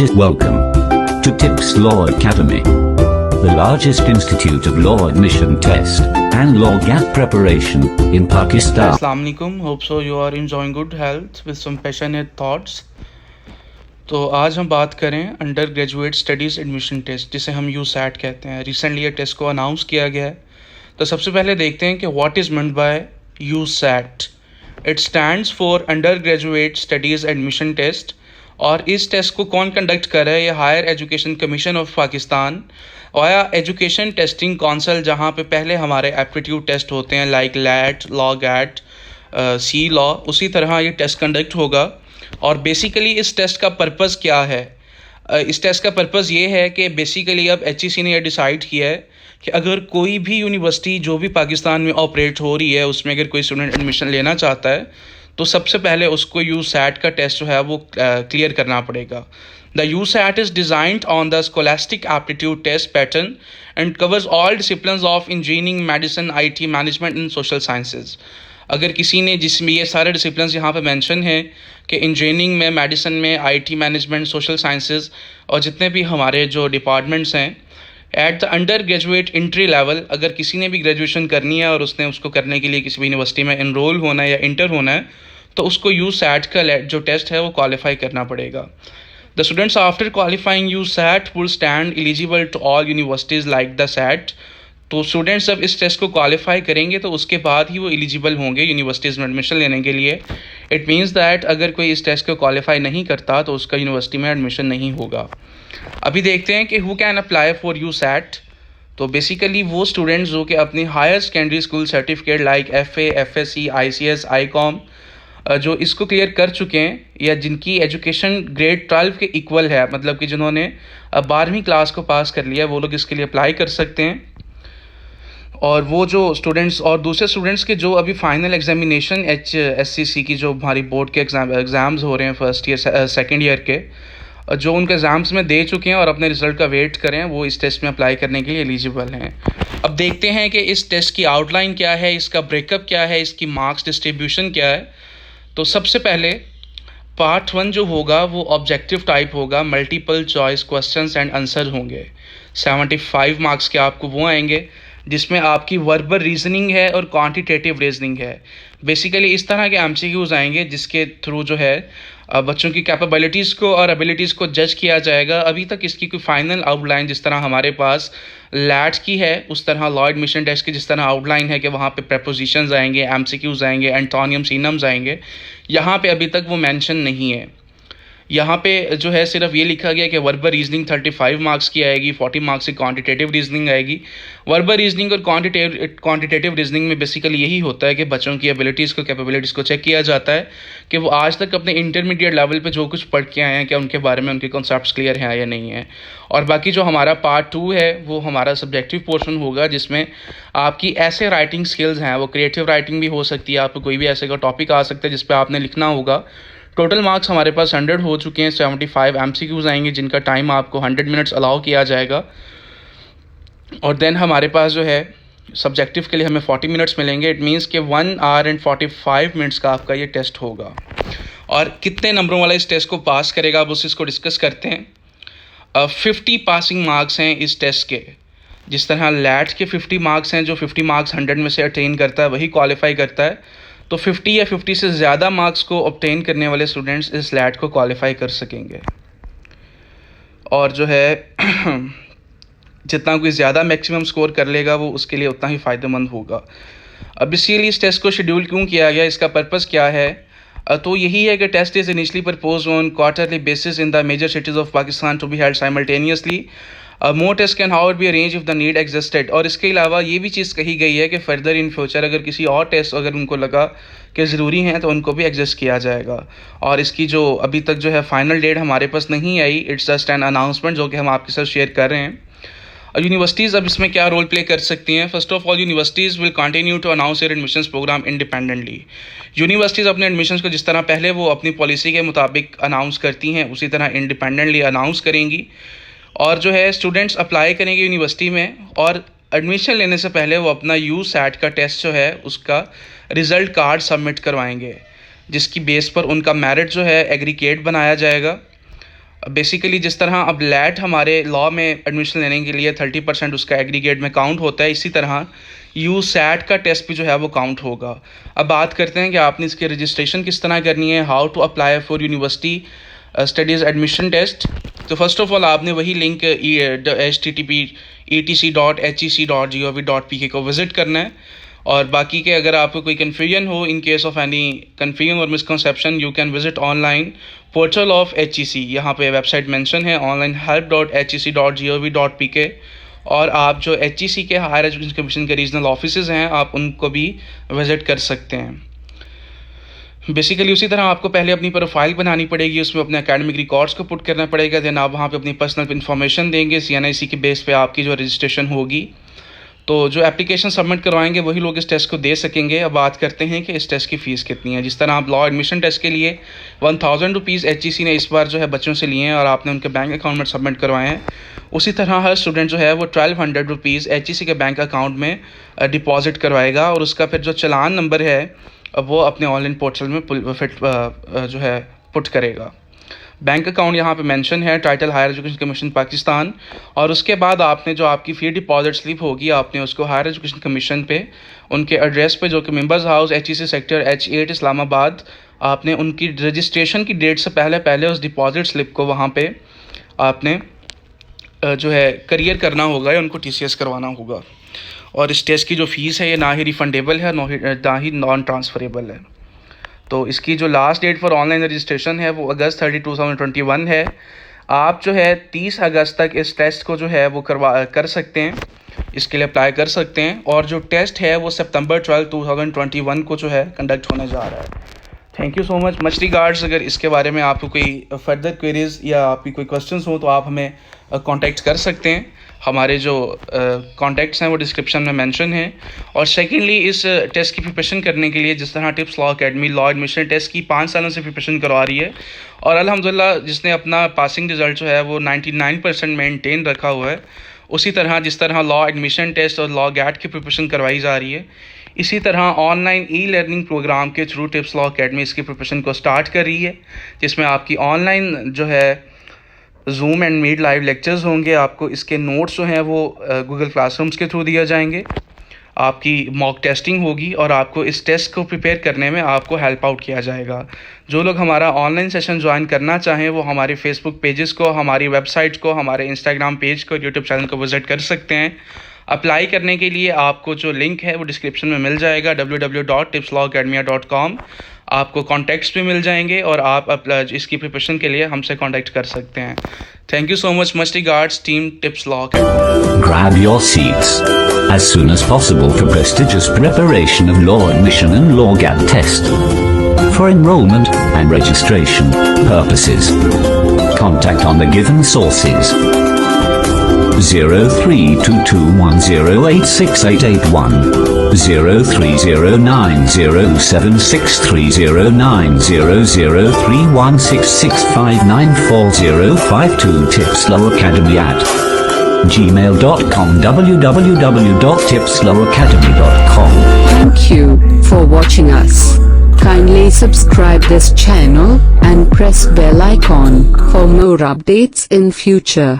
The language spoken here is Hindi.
Welcome to Tips Law Academy, the largest institute of law admission test and law gap preparation in Pakistan. Assalamu alaikum. Hope so you are enjoying good health with some passionate thoughts. तो आज हम बात करें undergraduate studies admission test, जिसे हम यूसैट कहते हैं। रिसेंटली ये टेस्ट को अनाउंस किया गया है। तो सबसे पहले देखते हैं कि what is meant by USAT. It stands for undergraduate studies admission test. और इस टेस्ट को कौन कंडक्ट कर रहा है? ये higher education commission of Pakistan और एजुकेशन टेस्टिंग काउंसिल, जहाँ पे पहले हमारे एप्टीट्यूड टेस्ट होते हैं लाइक लैट, लॉ गैट, सी लॉ, उसी तरह ये टेस्ट कंडक्ट होगा। और बेसिकली इस टेस्ट का पर्पज़ क्या है? इस टेस्ट का पर्पज़ ये है कि बेसिकली अब HEC ने यह डिसाइड किया है कि अगर कोई भी यूनिवर्सिटी जो भी पाकिस्तान में ऑपरेट हो रही है, उसमें अगर कोई स्टूडेंट एडमिशन लेना चाहता है तो सबसे पहले उसको यूसैट का टेस्ट जो है वो क्लियर करना पड़ेगा। The USAT is designed on the scholastic aptitude test pattern and covers all disciplines of engineering, medicine, IT, management and social sciences. अगर किसी ने, जिसमें ये सारे डिसिप्लिन्स यहाँ पे मेंशन है कि इंजीनियरिंग में, मेडिसिन में, IT, मैनेजमेंट, सोशल साइंसेज और जितने भी हमारे जो डिपार्टमेंट्स हैं, at the under graduate entry level, अगर किसी ने भी ग्रेजुएशन करनी है और उसने उसको करने के लिए किसी भी यूनिवर्सिटी में इनरोल होना है या इंटर होना है, तो उसको यूसैट का जो टेस्ट है वो क्वालिफाई करना पड़ेगा। The students after qualifying USAT will stand eligible to all universities like the SAT. तो स्टूडेंट्स जब इस टेस्ट को क्वालिफाई करेंगे तो उसके बाद ही वो एलिजिबल होंगे यूनिवर्सिटीज़ में एडमिशन लेने के लिए। इट मीन्स दैट अगर कोई इस टेस्ट को क्वालिफाई नहीं करता तो उसका यूनिवर्सिटी में एडमिशन नहीं होगा। अभी देखते हैं कि who can apply for USAT. तो बेसिकली वो स्टूडेंट्स जो कि अपनी higher secondary school certificate like FA, FSC, ICS, ICOM जो इसको क्लियर कर चुके हैं, या जिनकी एजुकेशन ग्रेड 12 के इक्वल है, मतलब कि जिन्होंने 12वीं क्लास को पास कर लिया है, वो लोग इसके लिए अप्लाई कर सकते हैं। और वो जो स्टूडेंट्स और दूसरे स्टूडेंट्स के जो अभी फाइनल एग्जामिनेशन HSCC की जो हमारी बोर्ड के एग्ज़ाम्स हो रहे हैं फर्स्ट ईयर सेकेंड ईयर के, जो उनके एग्ज़ाम्स में दे चुके हैं और अपने रिज़ल्ट का वेट करें, वो इस टेस्ट में अप्लाई करने के लिए एलिजिबल हैं। अब देखते हैं कि इस टेस्ट की आउटलाइन क्या है, इसका ब्रेकअप क्या है, इसकी मार्क्स डिस्ट्रीब्यूशन क्या है। तो सबसे पहले पार्ट 1 जो होगा वो ऑब्जेक्टिव टाइप होगा, multiple choice questions and answer होंगे। 75 मार्क्स के आपको वो आएंगे, जिसमें आपकी वर्बल रीजनिंग है और क्वांटिटेटिव रीजनिंग है। बेसिकली इस तरह के MCQs आएंगे जिसके थ्रू जो है बच्चों की कैपेबिलिटीज़ को और एबिलिटीज़ को जज किया जाएगा। अभी तक इसकी कोई फाइनल आउटलाइन, जिस तरह हमारे पास लैट की है उस तरह लॉ एडमिशन टेस्ट की जिस तरह आउटलाइन है कि वहाँ पे प्रेपोजिशंस आएंगे, MCQs आएंगे, एंटोनियम, सिनोनिम्स आएंगे, यहाँ पे अभी तक वो मेंशन नहीं है। यहाँ पे जो है सिर्फ ये लिखा गया कि वर्बल रीजनिंग 35 मार्क्स की आएगी, 40 मार्क्स की क्वांटिटेटिव रीजनिंग आएगी। वर्बल रीजनिंग और क्वांटिटेटिव रीजनिंग में बेसिकली यही होता है कि बच्चों की एबिलिटीज़ को, कैपेबिलिटीज़ को चेक किया जाता है कि वो आज तक अपने इंटरमीडिएट लेवल पे जो कुछ पढ़ के आए हैं, क्या उनके बारे में उनके कॉन्सेप्ट्स क्लियर हैं या नहीं है। और बाकी जो हमारा पार्ट 2 है वो हमारा सब्जेक्टिव पोर्शन होगा, जिसमें आपकी ऐसे राइटिंग स्किल्स हैं, वो क्रिएटिव राइटिंग भी हो सकती है, आपको कोई भी ऐसे का टॉपिक आ सकता है जिस पर आपने लिखना होगा। टोटल मार्क्स हमारे पास 100 हो चुके हैं। 75 MCQs आएंगे जिनका टाइम आपको 100 मिनट्स अलाउ किया जाएगा। और देन हमारे पास जो है सब्जेक्टिव के लिए हमें 40 मिनट्स मिलेंगे। इट मीन्स कि 1 आवर एंड 45 मिनट्स का आपका ये टेस्ट होगा। और कितने नंबरों वाला इस टेस्ट को पास करेगा, अब उस इसको डिस्कस करते हैं। 50 पासिंग मार्क्स हैं इस टेस्ट के। जिस तरह लैट के 50 मार्क्स हैं, जो 50 मार्क्स 100 में से अटेन करता है वही क्वालिफाई करता है। तो 50 या 50 से ज़्यादा मार्क्स को ऑब्टेन करने वाले स्टूडेंट्स इस लैट को क्वालिफाई कर सकेंगे। और जो है जितना कोई ज़्यादा मैक्सिमम स्कोर कर लेगा वो उसके लिए उतना ही फ़ायदेमंद होगा। अब इसीलिए इस टेस्ट को शेड्यूल क्यों किया गया, इसका पर्पज़ क्या है? तो यही है कि test is initially propose on quarterly basis in the major cities of Pakistan to be held simultaneously. More test can however be arrange if the need existed. और इसके अलावा ये भी चीज़ कही गई है कि फर्दर इन फ्यूचर अगर किसी और टेस्ट अगर उनको लगा कि ज़रूरी हैं तो उनको भी एग्जिस्ट किया जाएगा। और इसकी जो अभी तक जो है फाइनल डेट हमारे पास नहीं आई, इट्स जस्ट एन अनाउंसमेंट जो कि हम आपके साथ शेयर कर रहे हैं। यूनिवर्सिटीज़ अब इसमें क्या रोल प्ले कर सकती हैं? First of all, universities will continue to announce their admissions programme independently. Universities अपने एडमिशंस को जिस तरह पहले वो अपनी पॉलिसी के मुताबिक अनाउंस करती हैं, उसी तरह इंडिपेंडेंटली अनाउंस करेंगी। और जो है स्टूडेंट्स अप्लाई करेंगे यूनिवर्सिटी में, और एडमिशन लेने से पहले वो अपना यूसैट का टेस्ट जो है उसका रिज़ल्ट कार्ड सबमिट करवाएंगे, जिसकी बेस पर उनका मेरिट जो है एग्रीगेट बनाया जाएगा। बेसिकली जिस तरह अब लैट हमारे लॉ में एडमिशन लेने के लिए 30% उसका एग्रीगेट में काउंट होता है, इसी तरह यू सैट का टेस्ट भी जो है वो काउंट होगा। अब बात करते हैं कि आपने इसकी रजिस्ट्रेशन किस तरह करनी है, how to apply for university studies admission test. तो फर्स्ट ऑफ ऑल आपने वही लिंक http://etc.hec.gov.pk को विज़िट करना है। और बाकी के अगर आपको कोई कन्फ्यूजन हो, in case of any confusion और misconception, you can visit online portal of HEC। यहाँ पे वेबसाइट मेंशन है onlinehelp.hec.gov.pk। और आप जो HEC के हायर एजुकेशन कमीशन के रीजनल ऑफिसेज हैं, आप उनको भी विज़िट कर सकते हैं। बेसिकली उसी तरह आपको पहले अपनी प्रोफाइल बनानी पड़ेगी, उसमें अपने एकेडमिक रिकॉर्ड्स को पुट करना पड़ेगा। देन आप वहाँ पे अपनी पर्सनल इन्फॉर्मेशन देंगे, CNIC के बेस पे आपकी जो रजिस्ट्रेशन होगी। तो जो एप्लीकेशन सबमिट करवाएंगे वही लोग इस टेस्ट को दे सकेंगे। अब बात करते हैं कि इस टेस्ट की फ़ीस कितनी है। जिस तरह आप लॉ एडमिशन टेस्ट के लिए 1000 रुपीज़ HEC ने इस बार जो है बच्चों से लिए हैं और आपने उनके बैंक अकाउंट में सबमिट करवाए हैं, उसी तरह हर स्टूडेंट जो है वो 1200 रुपीज़ HEC के बैंक अकाउंट में डिपॉजिट करवाएगा और उसका फिर जो चालान नंबर है वो अपने ऑनलाइन पोर्टल में जो है पुट करेगा। बैंक अकाउंट यहाँ पे मेंशन है, title higher education commission Pakistan. और उसके बाद आपने जो आपकी फ़ी डिपॉजिट स्लिप होगी, आपने उसको हायर एजुकेशन कमीशन पे उनके एड्रेस पे, जो कि members house HEC sector H8 Islamabad, आपने उनकी रजिस्ट्रेशन की डेट से पहले उस डिपॉजिट स्लिप को वहाँ पे आपने जो है करियर करना होगा या उनको TCS करवाना होगा। और इस टेस्ट की जो फ़ीस है ये ना ही रिफंडेबल है, ना ही नॉन ट्रांसफरेबल है। तो इसकी जो last date for online registration है वो अगस्त 30, 2021 है। आप जो है 30 अगस्त तक इस टेस्ट को जो है वो कर सकते हैं, इसके लिए अप्लाई कर सकते हैं। और जो टेस्ट है वो सितंबर 12, 2021 को जो है कंडक्ट होने जा रहा है। Thank you so much regards. अगर इसके बारे में आपको कोई फर्दर क्वेरीज या आपकी कोई क्वेश्चंस हो तो आप हमें कांटेक्ट कर सकते हैं। हमारे जो कॉन्टैक्ट्स हैं वो डिस्क्रिप्शन में मेंशन हैं। और सेकेंडली इस टेस्ट की प्रिपरेशन करने के लिए जिस तरह tips law academy law admission test की 5 सालों से प्रिपरेशन करवा रही है और अल्हम्दुलिल्लाह जिसने अपना पासिंग रिज़ल्ट जो है वो 99% मेंटेन रखा हुआ है, उसी तरह जिस तरह लॉ एडमिशन टेस्ट और लॉ गैट की प्रिपरेशन करवाई जा रही है, इसी तरह ऑनलाइन ई-लर्निंग प्रोग्राम के थ्रू टिप्स लॉ अकेडमी इसकी प्रिपरेशन को स्टार्ट कर रही है, जिसमें आपकी ऑनलाइन जो है Zoom and meet live lectures होंगे। आपको इसके नोट्स जो हैं वो गूगल क्लासरूम्स के थ्रू दिया जाएंगे। आपकी मॉक टेस्टिंग होगी और आपको इस टेस्ट को प्रिपेयर करने में आपको हेल्प आउट किया जाएगा। जो लोग हमारा ऑनलाइन सेशन ज्वाइन करना चाहें वो हमारे फेसबुक पेजेस को, हमारी वेबसाइट को, हमारे इंस्टाग्राम पेज को, यूट्यूब चैनल को विज़िट कर सकते हैं। अप्लाई करने के लिए आपको जो लिंक है वो डिस्क्रिप्शन में मिल जाएगा, www.tipslawacademia.com। आपको कॉन्टैक्ट्स भी मिल जाएंगे और आप इसकी प्रिपरेशन के लिए हमसे कॉन्टैक्ट कर सकते हैं। Thank you so much regards team tips law academy. Grab your seats as soon as possible for prestigious preparation of law admission and law gap test. For enrollment and registration purposes, contact on the given sources: 0322108681, 0309076309, 03165940522tipslawacademy@gmail.com, www.tipslawacademy.com. Thank you for watching us. Kindly subscribe this channel and press bell icon for more updates in future.